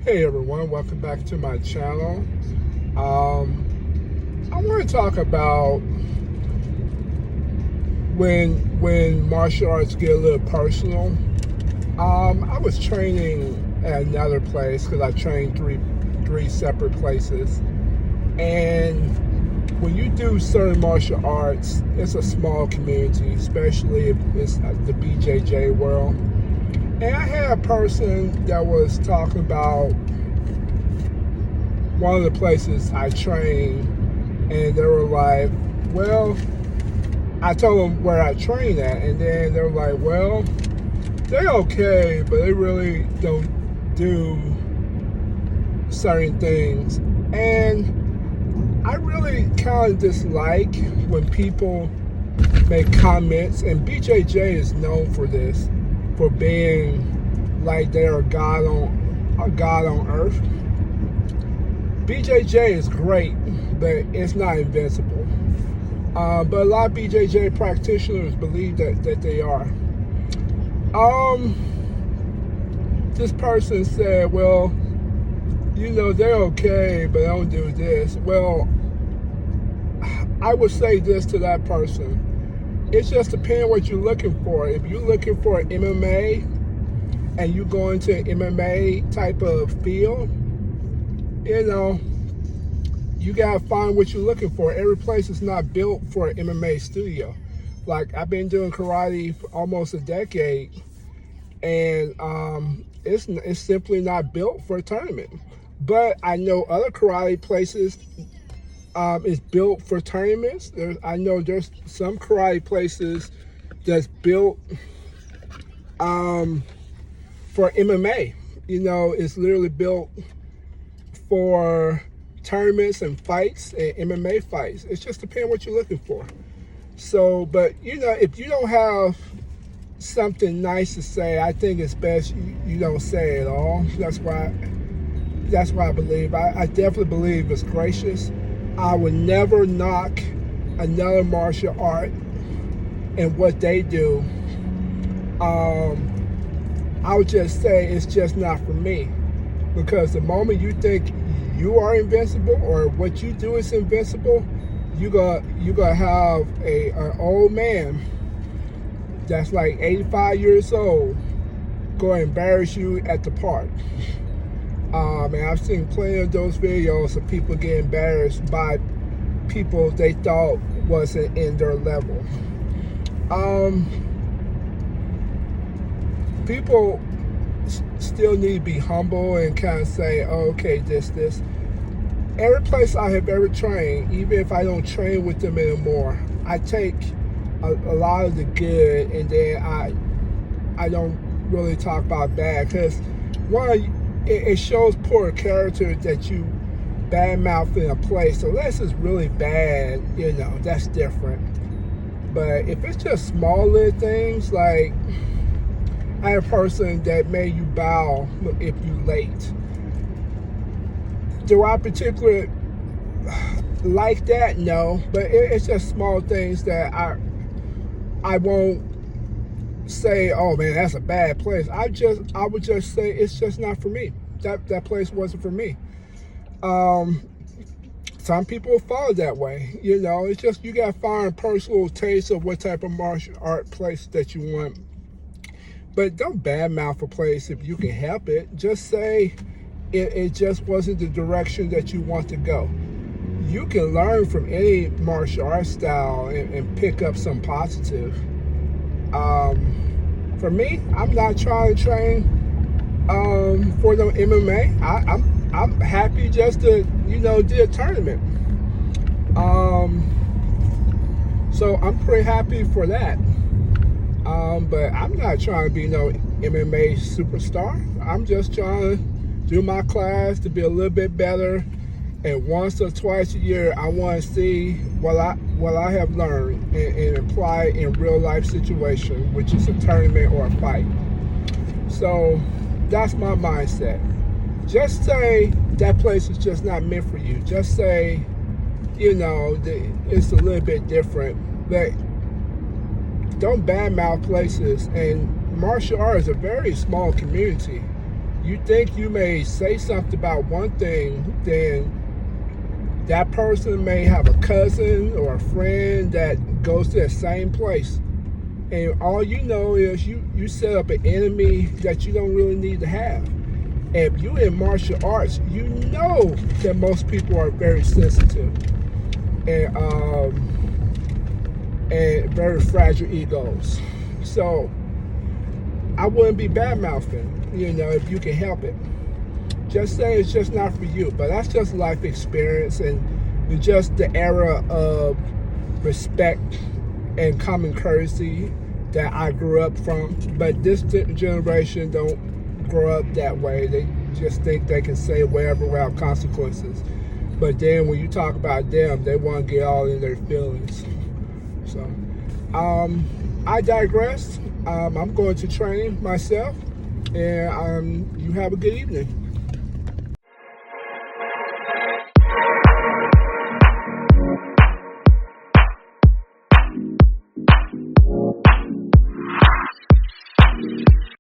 Hey everyone, welcome back to my channel. I want to talk about when martial arts get a little personal. I was training at another place because I trained three separate places, and when you do certain martial arts, it's a small community, especially if it's the BJJ world. And I had a person that was talking about one of the places I trained, and they were like, well, I told them where I train at, and then they were like, well, they're okay, but they really don't do certain things. And I really kind of dislike when people make comments, and BJJ is known for this, for being like they're a god on earth. BJJ is great, but it's not invincible. But a lot of BJJ practitioners believe that they are. This person said, well, they're okay, but they don't do this. Well, I would say this to that person. It's just depending what you're looking for. If you're looking for MMA and you go into an MMA type of field, you gotta find what you're looking for. Every place is not built for an MMA studio. Like, I've been doing karate for almost a decade, and it's simply not built for a tournament. But I know other karate places is built for tournaments. I know there's some karate places that's built for MMA. It's literally built for tournaments and fights and MMA fights. It just depends what you're looking for. So, but if you don't have something nice to say, I think it's best you don't say it all. That's why I believe. I definitely believe it's gracious. I would never knock another martial art and what they do. I would just say it's just not for me. Because the moment you think you are invincible or what you do is invincible, you gonna have an old man that's like 85 years old go embarrass you at the park. And I've seen plenty of those videos of people getting embarrassed by people they thought wasn't in their level. People still need to be humble and kind of say, oh, okay, this. Every place I have ever trained, even if I don't train with them anymore, I take a lot of the good, and then I don't really talk about bad, because one, it shows poor character that you badmouth in a place. So unless it's really bad, that's different. But if it's just small little things, like I had a person that made you bow if you late. Do I particularly like that? No, but it's just small things that I won't say, oh man, that's a bad place. I would just say it's just not for me. That place wasn't for me. Some people follow that way. It's just you gotta find a personal taste of what type of martial art place that you want. But don't badmouth a place if you can help it. Just say it just wasn't the direction that you want to go. You can learn from any martial arts style and pick up some positive. For me, I'm not trying to train for the MMA. I'm happy just to do a tournament. So I'm pretty happy for that. But I'm not trying to be no MMA superstar. I'm just trying to do my class to be a little bit better, and once or twice a year I want to see what I have learned and apply in real life situation, which is a tournament or a fight. So that's my mindset. Just say that place is just not meant for you. Just say, it's a little bit different. But don't badmouth places. And martial arts is a very small community. You think you may say something about one thing, then that person may have a cousin or a friend that goes to the same place. And all you know is you set up an enemy that you don't really need to have. If you in martial arts, you know that most people are very sensitive and very fragile egos. So I wouldn't be bad mouthing, if you can help it. Just say it's just not for you. But that's just life experience and just the era of respect and common courtesy that I grew up from. But this generation don't grow up that way. They just think they can say whatever without consequences. But then when you talk about them, they want to get all in their feelings. So I digress. I'm going to train myself, and you have a good evening.